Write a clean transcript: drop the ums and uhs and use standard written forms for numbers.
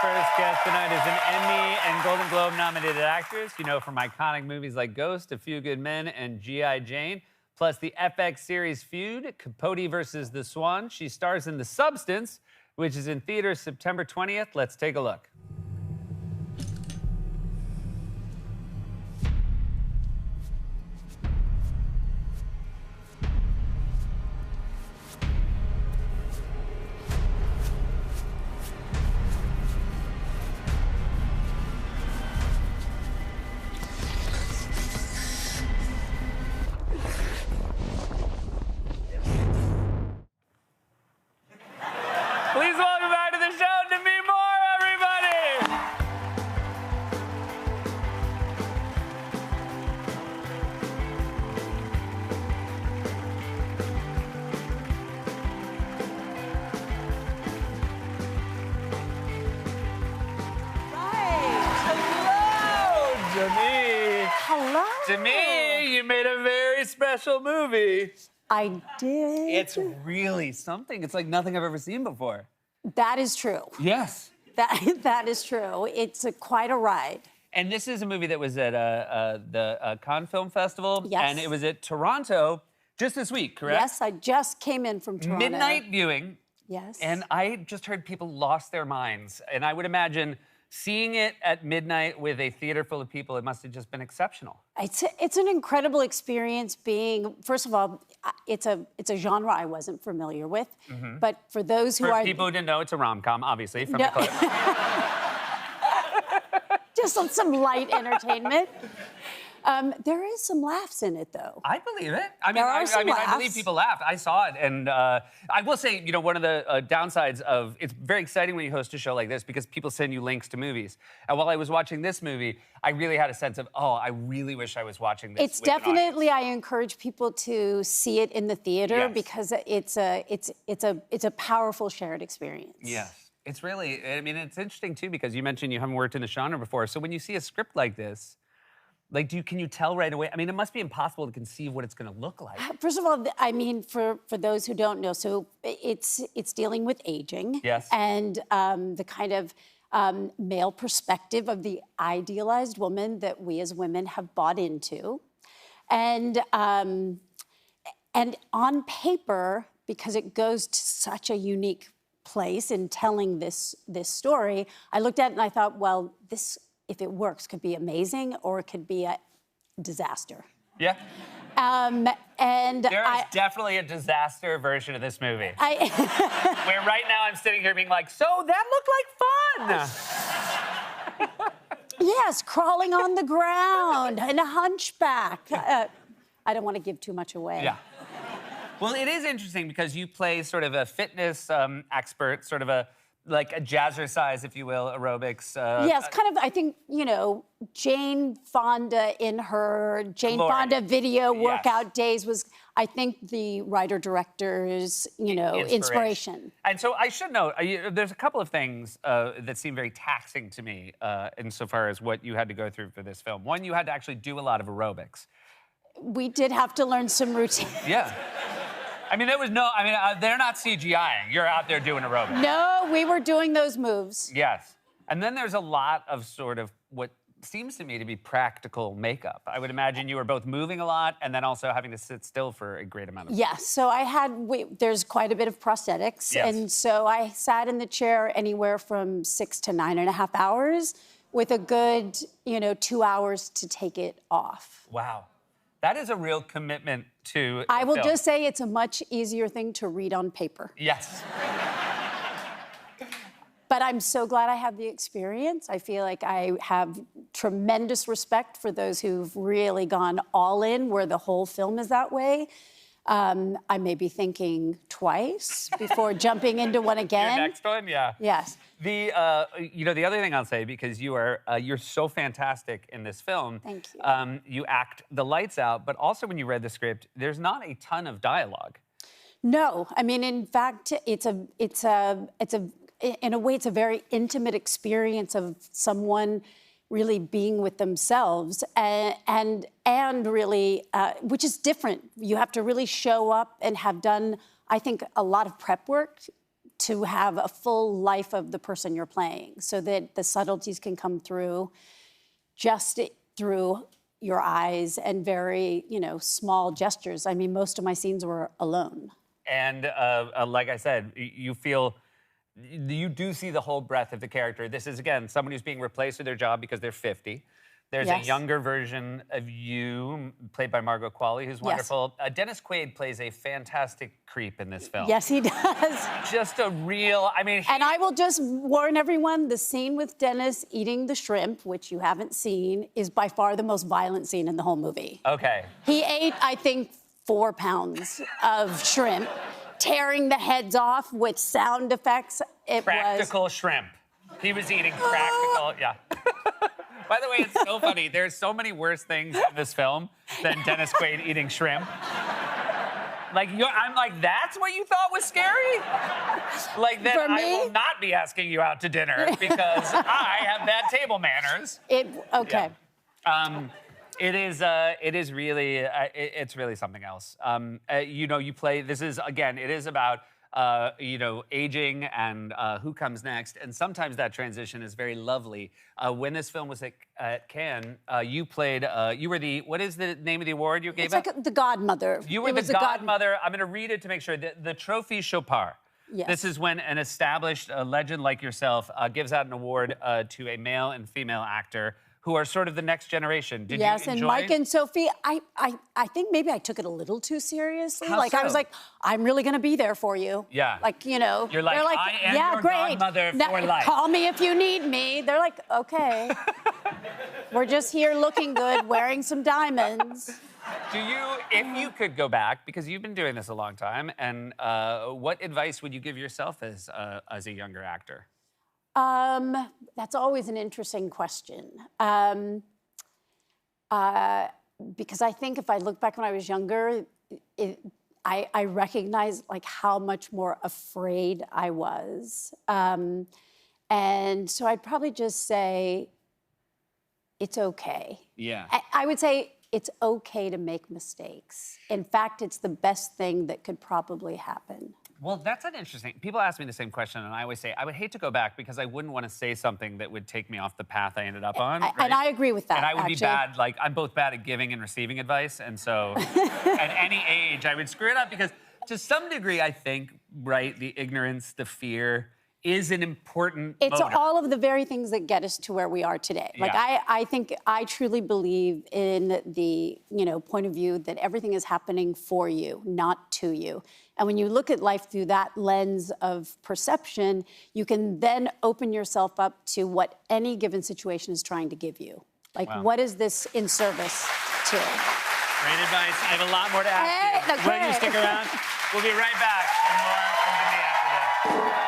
first guest tonight is an Emmy and Golden Globe nominated actress, you know, from iconic movies like Ghost, A Few Good Men, and G.I. Jane, plus the FX series Feud, Capote versus the Swan. She stars in The Substance, which is in theaters September 20th. Let's take a look. Please welcome back to the show, Demi Moore, everybody! Hello, Demi. Hello. Demi, you made a very special movie. I did. It's really something. It's like nothing I've ever seen before. That is true. Yes. That is true. It's quite a ride. And this is a movie that was at the Cannes Film Festival. Yes. And it was at Toronto just this week, correct? Yes, I just came in from Toronto. Midnight viewing. Yes. And I just heard people lost their minds. And I would imagine seeing it at midnight with a theater full of people, it must have just been exceptional. It's an incredible experience being, first of all, it's a genre I wasn't familiar with. Mm-hmm. But for those who For are... people who didn't know, it's a rom-com, obviously, from the clip. Just some light entertainment. There is some laughs in it, though. I believe it. I mean, There are some I believe laughs. people laughed. I saw it, and I will say, you know, one of the downsides of it's very exciting when you host a show like this because people send you links to movies. And while I was watching this movie, I really had a sense of, oh, I really wish I was watching this. It's definitely. I encourage people to see it in the theater Yes. because it's a powerful shared experience. Yes, it's really. I mean, it's interesting too because you mentioned you haven't worked in the genre before. So when you see a script like this. Like, can you tell right away? I mean, it must be impossible to conceive what it's going to look like. First of all, I mean, for those who don't know, so it's dealing with aging. Yes. And the kind of male perspective of the idealized woman that we as women have bought into. And on paper, because it goes to such a unique place in telling this story, I looked at it and I thought, well, this, if it works, could be amazing or it could be a disaster. Yeah. And There is definitely a disaster version of this movie. Where right now I'm sitting here being like, so that looked like fun. Yes, crawling on the ground and a hunchback. I don't want to give too much away. Yeah. Well, it is interesting because you play sort of a fitness expert, sort of a jazzercise, if you will, aerobics. Yes, kind of, I think, you know, Jane Fonda in her Jane Glory. Fonda video workout Yes. days was, I think, the writer-director's, you know, inspiration. And so I should note, there's a couple of things that seem very taxing to me insofar as what you had to go through for this film. One, you had to actually do a lot of aerobics. We did have to learn some routine. Yeah. I mean, they're not CGIing. You're out there doing aerobics. No, we were doing those moves. Yes. And then there's a lot of sort of what seems to me to be practical makeup. I would imagine you were both moving a lot and then also having to sit still for a great amount of time. Yes, so there's quite a bit of prosthetics. Yes. And so I sat in the chair anywhere from 6 to 9.5 hours with a good, 2 hours to take it off. Wow. That is a real commitment to I will film. just say it's a much easier thing to read on paper. Yes. But I'm so glad I had the experience. I feel like I have tremendous respect for those who've really gone all in, where the whole film is that way. I may be thinking twice before jumping into one again. Your next one, yeah. Yes. The other thing I'll say, because you're so fantastic in this film. Thank you. You act the lights out, but also when you read the script, there's not a ton of dialogue. No, I mean, in fact, in a way, it's a very intimate experience of someone really being with themselves and really, which is different. You have to really show up and have done, I think, a lot of prep work to have a full life of the person you're playing, so that the subtleties can come through just through your eyes and very, small gestures. I mean, most of my scenes were alone. And like I said, you do see the whole breadth of the character. This is, again, someone who's being replaced with their job because they're 50. There's a younger version of you, played by Margot Qualley, who's wonderful. Dennis Quaid plays a fantastic creep in this film. Yes, he does. Just a real, And I will just warn everyone, the scene with Dennis eating the shrimp, which you haven't seen, is by far the most violent scene in the whole movie. Okay. He ate, I think, 4 pounds of shrimp, tearing the heads off with sound effects. Practical shrimp. He was eating practical, yeah. By the way, it's so funny. There's so many worse things in this film than Dennis Quaid eating shrimp. I'm like, that's what you thought was scary? Like, then I will not be asking you out to dinner because I have bad table manners. Okay. Yeah. It's really something else. You play, this is, again, it is about, aging and who comes next. And sometimes that transition is very lovely. When this film was at Cannes, you played, you were what is the name of the award you gave out? It's like the godmother. You were the godmother. I'm going to read it to make sure. The Trophy Chopard. Yes. This is when an established legend like yourself gives out an award to a male and female actor who are sort of the next generation. Did you enjoy? Yes, and Mike and Sophie, I think maybe I took it a little too seriously. How like, so? I was like, I'm really going to be there for you. Yeah. Like, You're like, they're like, I am yeah, your great. godmother for life. Call me if you need me. They're like, okay. We're just here looking good, wearing some diamonds. If you could go back, because you've been doing this a long time, and what advice would you give yourself as a younger actor? That's always an interesting question. Because I think if I look back when I was younger, I recognize like how much more afraid I was. And so I'd probably just say, it's okay. Yeah. I would say it's okay to make mistakes. In fact, it's the best thing that could probably happen. Well, that's an interesting. People ask me the same question, and I always say I would hate to go back because I wouldn't want to say something that would take me off the path I ended up on. And I agree with that. And I would actually be bad. Like, I'm both bad at giving and receiving advice, and so at any age I would screw it up because, to some degree, I think the ignorance, the fear, is an important It's motor. all of the very things that get us to where we are today. Like, I think I truly believe in the, point of view that everything is happening for you, not to you. And when you look at life through that lens of perception, you can then open yourself up to what any given situation is trying to give you. Like, what is this in service to? Great advice. I have a lot more to ask you. Okay. Will you stick around? We'll be right back for more from me after this.